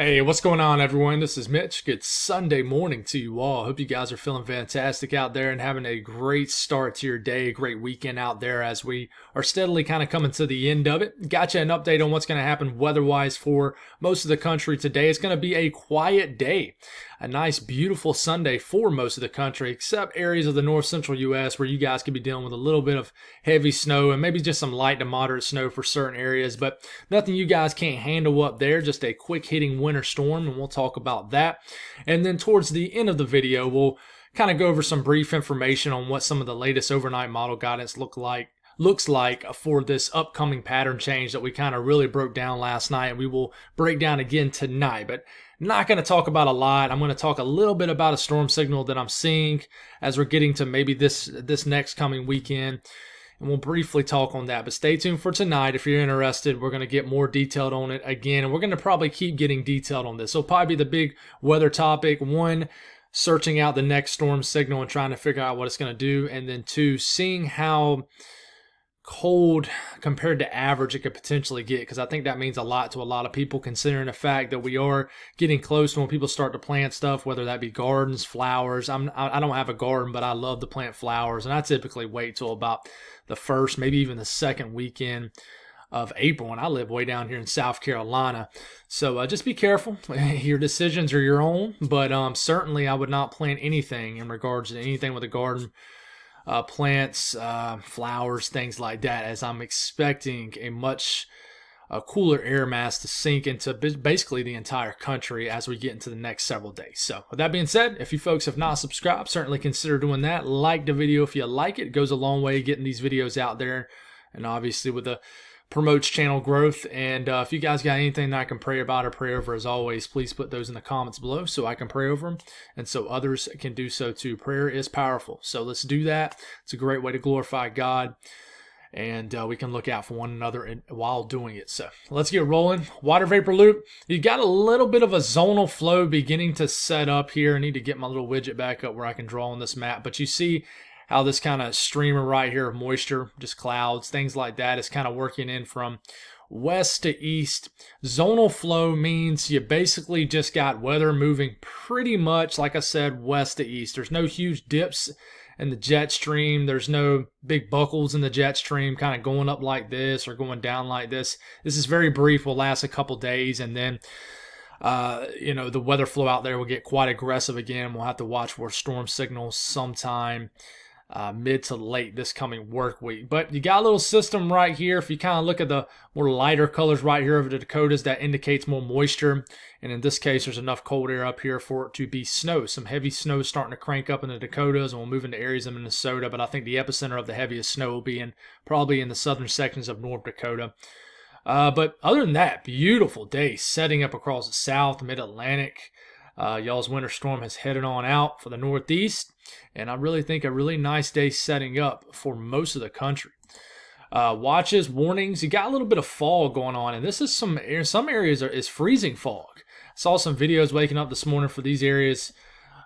Hey, what's going on, everyone? This is Mitch. Good Sunday morning to you all. Hope you guys are feeling fantastic out there and having a great start to your day, a great weekend out there as we are steadily kind of coming to the end of it. Got you an update on what's going to happen weather-wise for most of the country today. It's going to be a quiet day, a nice, beautiful Sunday for most of the country, except areas of the north central U.S. where you guys could be dealing with a little bit of heavy snow and maybe just some light to moderate snow for certain areas, but nothing you guys can't handle up there. Just a quick hitting winter storm, and we'll talk about that. And then towards the end of the video, we'll kind of go over some brief information on what some of the latest overnight model guidance looks like for this upcoming pattern change that we kind of really broke down last night, and we will break down again tonight. But not going to talk about a lot. I'm going to talk a little bit about a storm signal that I'm seeing as we're getting to maybe this next coming weekend. And we'll briefly talk on that. But stay tuned for tonight if you're interested. We're going to get more detailed on it again. And we're going to probably keep getting detailed on this. So it'll probably be the big weather topic. One, searching out the next storm signal and trying to figure out what it's going to do. And then two, seeing how cold compared to average it could potentially get, because I think that means a lot to a lot of people, considering the fact that we are getting close to when people start to plant stuff, whether that be gardens, flowers. I don't have a garden, but I love to plant flowers, and I typically wait till about the first, maybe even the second weekend of April, and I live way down here in South Carolina. So just be careful. Your decisions are your own, but certainly I would not plant anything in regards to anything with a garden, plants, flowers, things like that, as I'm expecting a much cooler air mass to sink into basically the entire country as we get into the next several days. So with that being said, if you folks have not subscribed, certainly consider doing that. Like the video if you like it. It goes a long way getting these videos out there, and obviously with the promotes channel growth. And if you guys got anything that I can pray about or pray over, as always, please put those in the comments below so I can pray over them and so others can do so too. Prayer is powerful, so let's do that. It's a great way to glorify God, and we can look out for one another while doing it. So let's get rolling. Water vapor loop. You got a little bit of a zonal flow beginning to set up here. I need to get my little widget back up where I can draw on this map, but you see how this kind of streamer right here of moisture, just clouds, things like that, is kind of working in from west to east. Zonal flow means you basically just got weather moving pretty much, like I said, west to east. There's no huge dips in the jet stream. There's no big buckles in the jet stream kind of going up like this or going down like this. This is very brief, will last a couple days, and then the weather flow out there will get quite aggressive again. We'll have to watch for storm signals sometime mid to late this coming work week. But you got a little system right here. If you kind of look at the more lighter colors right here over the Dakotas, that indicates more moisture. And in this case, there's enough cold air up here for it to be snow. Some heavy snow starting to crank up in the Dakotas, and we'll move into areas of Minnesota. But I think the epicenter of the heaviest snow will be probably in the southern sections of North Dakota. But other than that, beautiful day setting up across the south, mid-Atlantic. Y'all's winter storm has headed on out for the Northeast, and I really think a really nice day setting up for most of the country. Watches, warnings, you got a little bit of fog going on, and this is some areas is freezing fog. I saw some videos waking up this morning for these areas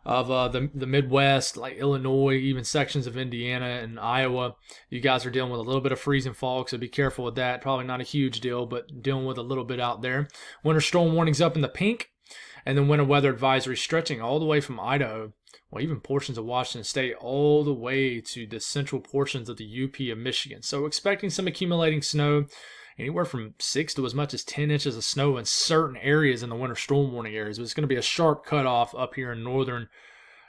of the Midwest, like Illinois, even sections of Indiana and Iowa. You guys are dealing with a little bit of freezing fog, so be careful with that. Probably not a huge deal, but dealing with a little bit out there. Winter storm warnings up in the pink. And then winter weather advisory stretching all the way from Idaho, well, even portions of Washington State, all the way to the central portions of the UP of Michigan. So expecting some accumulating snow, anywhere from 6 to as much as 10 inches of snow in certain areas in the winter storm warning areas. But it's going to be a sharp cutoff up here in northern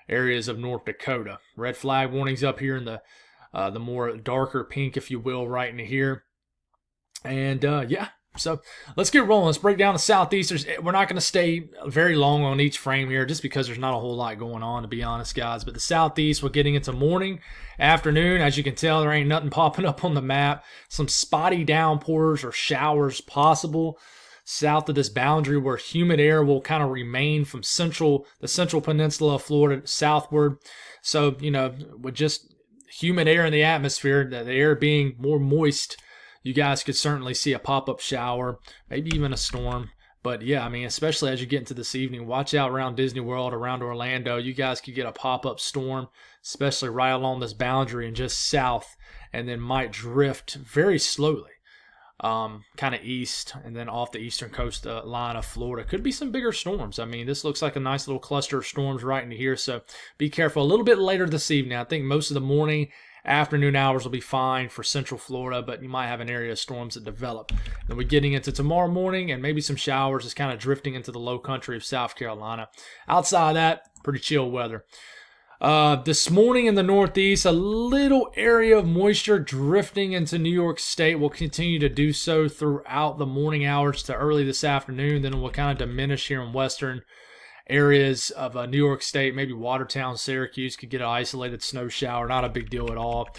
areas of North Dakota. Red flag warnings up here in the more darker pink, if you will, right in here. And yeah. So let's get rolling. Let's break down the southeasters. We're not going to stay very long on each frame here just because there's not a whole lot going on, to be honest, guys. But the southeast, we're getting into morning, afternoon. As you can tell, there ain't nothing popping up on the map. Some spotty downpours or showers possible south of this boundary where humid air will kind of remain from the central peninsula of Florida southward. So, with just humid air in the atmosphere, the air being more moist, you guys could certainly see a pop-up shower, maybe even a storm. But yeah, I mean, especially as you get into this evening, watch out around Disney World, around Orlando. You guys could get a pop-up storm, especially right along this boundary and just south, and then might drift very slowly kind of east, and then off the eastern coast line of Florida. Could be some bigger storms. I mean, this looks like a nice little cluster of storms right into here, so be careful. A little bit later this evening. I think most of the morning, afternoon hours will be fine for central Florida, but you might have an area of storms that develop. Then we're getting into tomorrow morning, and maybe some showers is kind of drifting into the low country of South Carolina. Outside of that, pretty chill weather. This morning in the Northeast, a little area of moisture drifting into New York State. Will continue to do so throughout the morning hours to early this afternoon. Then it will kind of diminish here in western areas of New York State. Maybe Watertown, Syracuse could get an isolated snow shower. Not a big deal at all.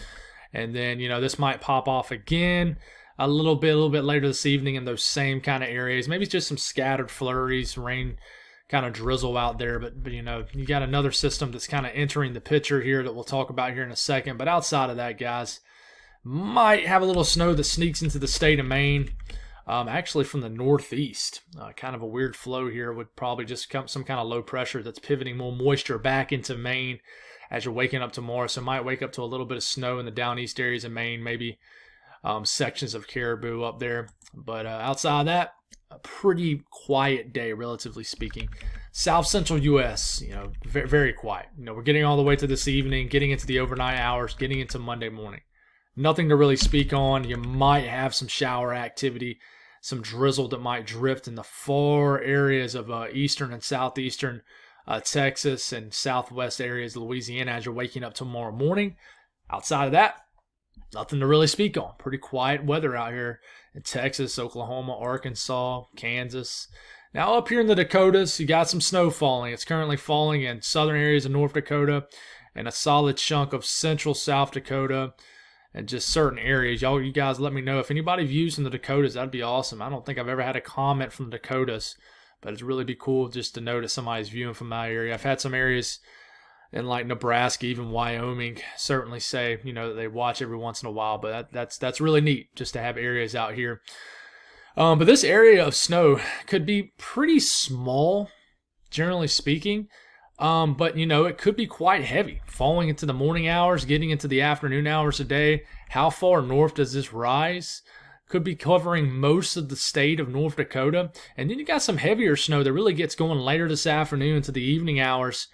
And then, this might pop off again a little bit later this evening in those same kind of areas. Maybe just some scattered flurries, rain, kind of drizzle out there, but you got another system that's kind of entering the picture here that we'll talk about here in a second. But outside of that, guys, might have a little snow that sneaks into the state of Maine, actually from the northeast. Kind of a weird flow here. Would probably just come some kind of low pressure that's pivoting more moisture back into Maine as you're waking up tomorrow. So might wake up to a little bit of snow in the down east areas of Maine, maybe sections of Caribou up there. But outside of that, a pretty quiet day, relatively speaking. South Central U.S., very, very quiet. We're getting all the way to this evening, getting into the overnight hours, getting into Monday morning. Nothing to really speak on. You might have some shower activity, some drizzle that might drift in the far areas of eastern and southeastern Texas and southwest areas of Louisiana as you're waking up tomorrow morning. Outside of that, nothing to really speak on. Pretty quiet weather out here in Texas, Oklahoma, Arkansas, Kansas. Now up here in the Dakotas, you got some snow falling. It's currently falling in southern areas of North Dakota and a solid chunk of central South Dakota and just certain areas. You guys let me know if anybody views in the Dakotas. That'd be awesome. I don't think I've ever had a comment from the Dakotas, but it'd really be cool just to know that somebody's viewing from that area. I've had some areas in like Nebraska, even Wyoming, certainly say, that they watch every once in a while, but that's really neat just to have areas out here. But this area of snow could be pretty small, generally speaking, but it could be quite heavy, falling into the morning hours, getting into the afternoon hours today. How far north does this rise? Could be covering most of the state of North Dakota. And then you got some heavier snow that really gets going later this afternoon into the evening hours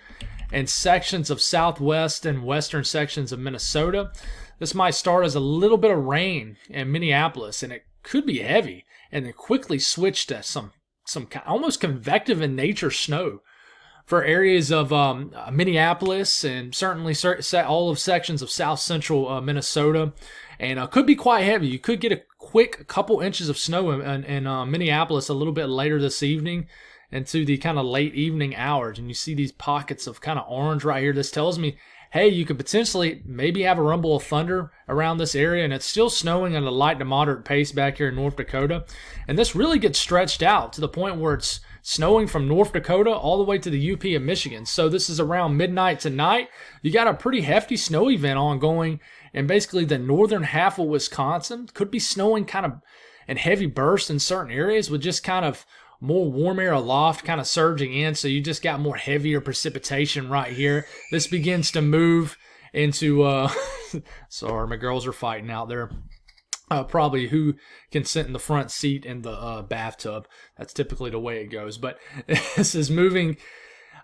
and sections of southwest and western sections of Minnesota. This might start as a little bit of rain in Minneapolis, and it could be heavy, and then quickly switch to some almost convective in nature snow for areas of Minneapolis and certainly all of sections of south central Minnesota. And could be quite heavy. You could get a quick couple inches of snow in Minneapolis a little bit later this evening into the kind of late evening hours. And you see these pockets of kind of orange right here. This tells me, hey, you could potentially maybe have a rumble of thunder around this area. And it's still snowing at a light to moderate pace back here in North Dakota. And this really gets stretched out to the point where it's snowing from North Dakota all the way to the UP of Michigan. So this is around midnight tonight. You got a pretty hefty snow event ongoing in basically the northern half of Wisconsin. Could be snowing kind of in heavy bursts in certain areas with just kind of more warm air aloft kind of surging in. So you just got more heavier precipitation right here. This begins to move into, sorry, my girls are fighting out there. Probably who can sit in the front seat in the bathtub. That's typically the way it goes. But this is moving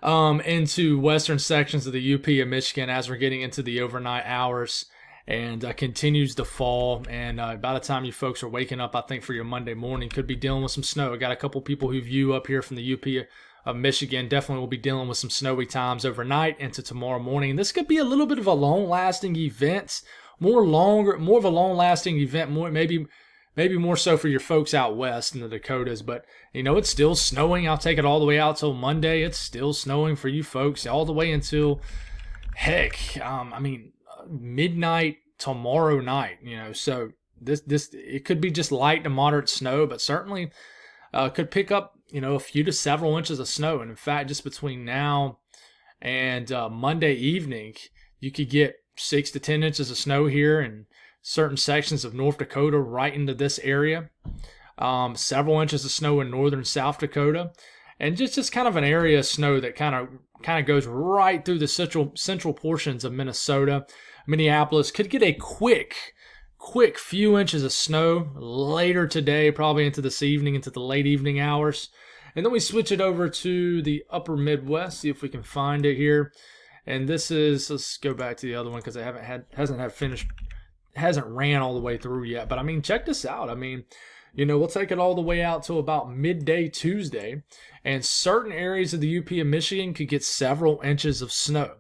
into western sections of the UP of Michigan as we're getting into the overnight hours, and continues to fall. And by the time you folks are waking up, I think for your Monday morning, could be dealing with some snow. I got a couple people who view up here from the UP of Michigan. Definitely will be dealing with some snowy times overnight into tomorrow morning. And this could be a little bit of a long-lasting event. More of a long-lasting event, maybe more so for your folks out west in the Dakotas. But, it's still snowing. I'll take it all the way out till Monday. It's still snowing for you folks all the way until, midnight tomorrow night. So this it could be just light to moderate snow, but certainly could pick up, a few to several inches of snow. And in fact, just between now and Monday evening, you could get 6 to 10 inches of snow here in certain sections of North Dakota right into this area. Several inches of snow in northern South Dakota. And just kind of an area of snow that kind of goes right through the central portions of Minnesota. Minneapolis could get a quick quick few inches of snow later today, probably into this evening, into the late evening hours. And then we switch it over to the upper Midwest, see if we can find it here. And this is, let's go back to the other one because I hasn't ran all the way through yet. But I mean, check this out. I mean, we'll take it all the way out to about midday Tuesday, and certain areas of the UP of Michigan could get several inches of snow.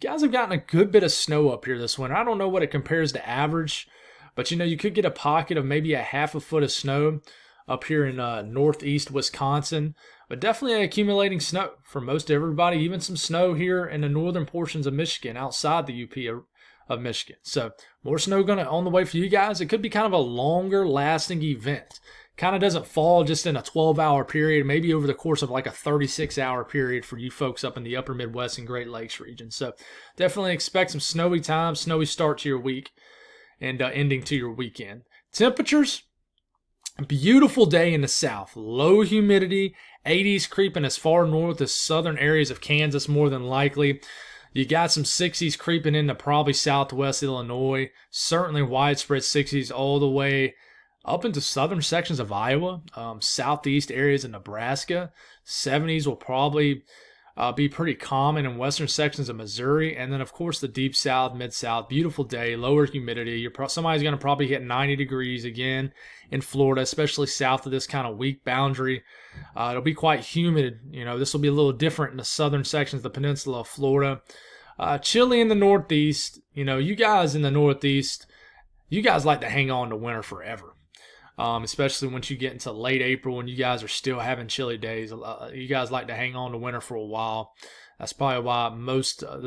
You guys have gotten a good bit of snow up here this winter. I don't know what it compares to average, but you could get a pocket of maybe a half a foot of snow up here in northeast Wisconsin, but definitely accumulating snow for most everybody, even some snow here in the northern portions of Michigan outside the UP of Michigan. So more snow on the way for you guys. It could be kind of a longer lasting event. Kind of doesn't fall just in a 12-hour period, maybe over the course of like a 36-hour period for you folks up in the upper Midwest and Great Lakes region. So definitely expect some snowy time, snowy start to your week and ending to your weekend. Temperatures, beautiful day in the south. Low humidity, 80s creeping as far north as southern areas of Kansas more than likely. You got some 60s creeping into probably southwest Illinois. Certainly widespread 60s all the way up into southern sections of Iowa, southeast areas of Nebraska. 70s will probably be pretty common in western sections of Missouri. And then, of course, the deep south, mid-south, beautiful day, lower humidity. Somebody's going to probably hit 90 degrees again in Florida, especially south of this kind of weak boundary. It'll be quite humid. This will be a little different in the southern sections of the peninsula of Florida. Chilly in the northeast. You guys in the northeast, you guys like to hang on to winter forever. Especially once you get into late April and you guys are still having chilly days. You guys like to hang on to winter for a while. That's probably why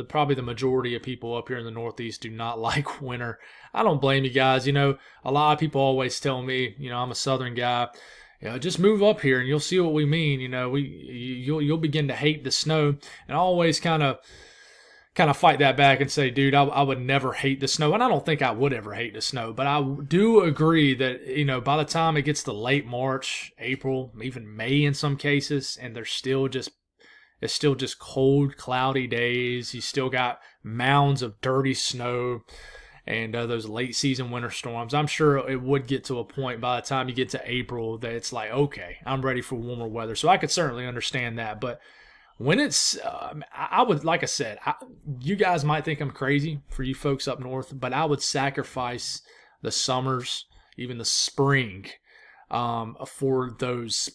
probably the majority of people up here in the Northeast do not like winter. I don't blame you guys. A lot of people always tell me, I'm a Southern guy, just move up here and you'll see what we mean. You'll begin to hate the snow. And I always kind of fight that back and say, dude, I would never hate the snow. And I don't think I would ever hate the snow. But I do agree that, by the time it gets to late March, April, even May in some cases, and it's still just cold, cloudy days. You still got mounds of dirty snow and those late season winter storms. I'm sure it would get to a point by the time you get to April that it's like, okay, I'm ready for warmer weather. So I could certainly understand that. But when it's, I would, like I said, you guys might think I'm crazy for you folks up north, but I would sacrifice the summers, even the spring, for those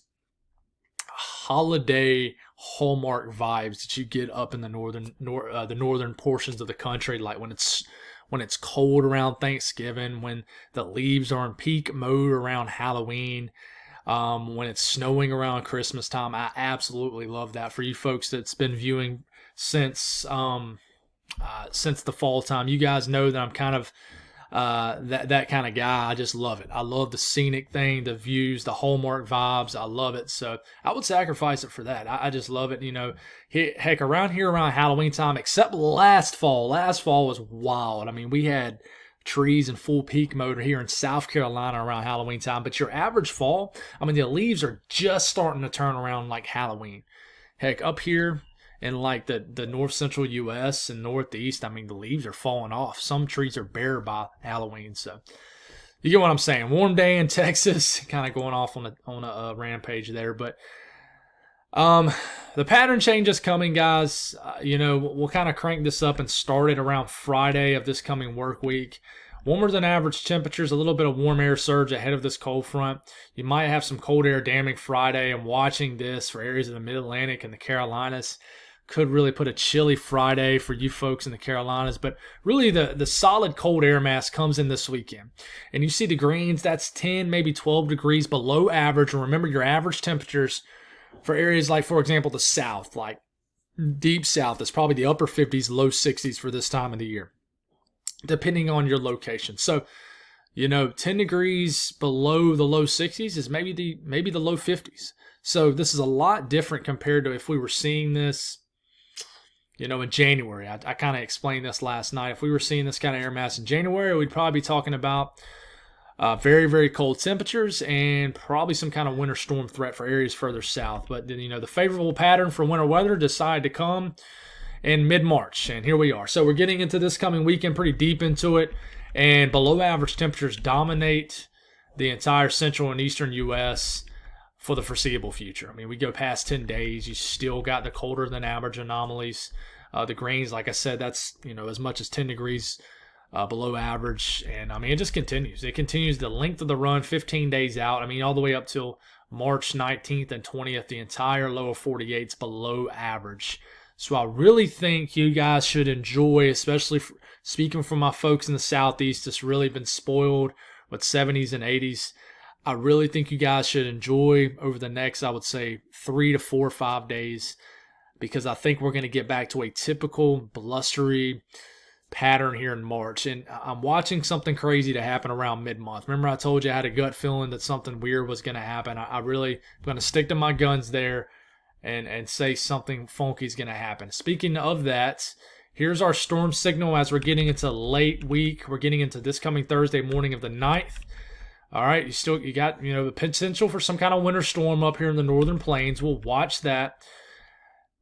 holiday hallmark vibes that you get up in the northern portions of the country, like when it's cold around Thanksgiving, when the leaves are in peak mode around Halloween. When it's snowing around Christmas time. I absolutely love that. For you folks that's been viewing since the fall time, you guys know that I'm kind of that kind of guy. I just love it. I love the scenic thing, the views, the hallmark vibes. I love it. So I would sacrifice it for that. I just love it. Heck, around Halloween time, except last fall. Last fall was wild. I mean, we had trees in full peak mode here in South Carolina around Halloween time. But your average fall, I mean, the leaves are just starting to turn around like Halloween. Heck, up here in like the north central U.S. and northeast, I mean, the leaves are falling off. Some trees are bare by Halloween. So you get what I'm saying. Warm day in Texas, kind of going off on a rampage there. But the pattern change is coming, guys. We'll kind of crank this up and start it around Friday of this coming work week. Warmer than average temperatures, a little bit of warm air surge ahead of this cold front. You might have some cold air damming Friday. I'm watching this for areas of the Mid-Atlantic and the Carolinas. Could really put a chilly Friday for you folks in the Carolinas. But really the solid cold air mass comes in this weekend. And you see the greens, that's 10, maybe 12 degrees below average. And remember, your average temperatures for areas like, for example, the South, like deep South, it's probably the upper 50s, low 60s for this time of the year, depending on your location. So, 10 degrees below the low 60s is maybe the low 50s. So this is a lot different compared to if we were seeing this, in January. I kind of explained this last night. If we were seeing this kind of air mass in January, we'd probably be talking about very, very cold temperatures and probably some kind of winter storm threat for areas further south. But then, the favorable pattern for winter weather decided to come in mid-March, and here we are. So we're getting into this coming weekend pretty deep into it, And below average temperatures dominate the entire central and eastern U.S. for the foreseeable future. I mean, we go past 10 days, you still got the colder than average anomalies. The grains, like I said, that's, as much as 10 degrees below average. And I mean, it just continues. It continues the length of the run, 15 days out. I mean, all the way up till March 19th and 20th, the entire lower 48's below average. So I really think you guys should enjoy, especially speaking from my folks in the Southeast, it's really been spoiled with 70s and 80s. I really think you guys should enjoy over the next, I would say, 3 to 4 or 5 days, because I think we're going to get back to a typical blustery pattern here in March. And I'm watching something crazy to happen around mid-month. Remember I told you I had a gut feeling that something weird was going to happen. I really am going to stick to my guns there and say something funky is going to happen. Speaking of that, here's our storm signal as we're getting into late week. We're getting into this coming Thursday morning of the 9th. All right, you got the potential for some kind of winter storm up here in the northern plains. We'll watch that.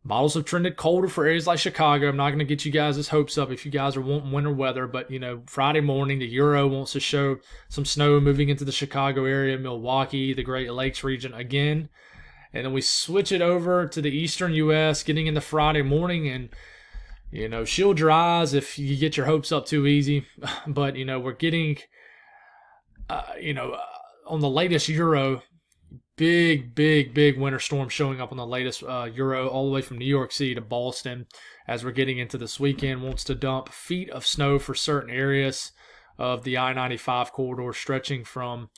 Models have trended colder for areas like Chicago. I'm not going to get you guys' hopes up if you guys are wanting winter weather, but Friday morning the Euro wants to show some snow moving into the Chicago area, Milwaukee, the Great Lakes region again. And then we switch it over to the eastern U.S. getting into Friday morning, and shield your eyes if you get your hopes up too easy. But we're getting on the latest Euro, big winter storm showing up on the latest Euro, all the way from New York City to Boston. As we're getting into this weekend, wants to dump feet of snow for certain areas of the I-95 corridor, stretching from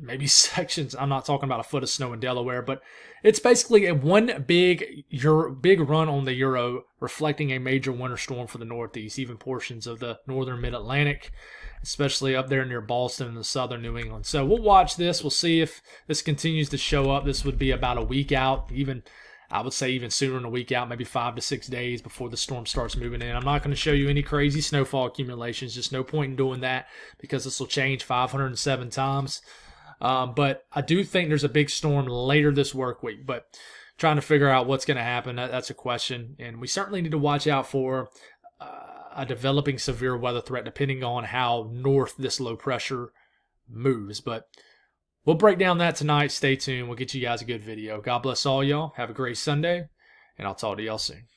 maybe sections. I'm not talking about a foot of snow in Delaware, but it's basically a one big run on the Euro, reflecting a major winter storm for the Northeast, even portions of the northern mid-Atlantic, especially up there near Boston and the southern New England. So we'll watch this. We'll see if this continues to show up. This would be about a week out, I would say even sooner than a week out, maybe 5 to 6 days before the storm starts moving in. I'm not going to show you any crazy snowfall accumulations. Just no point in doing that, because this will change 507 times. But I do think there's a big storm later this work week. But trying to figure out what's going to happen, that's a question. And we certainly need to watch out for a developing severe weather threat depending on how north this low pressure moves. But we'll break down that tonight. Stay tuned. We'll get you guys a good video. God bless all y'all. Have a great Sunday, and I'll talk to y'all soon.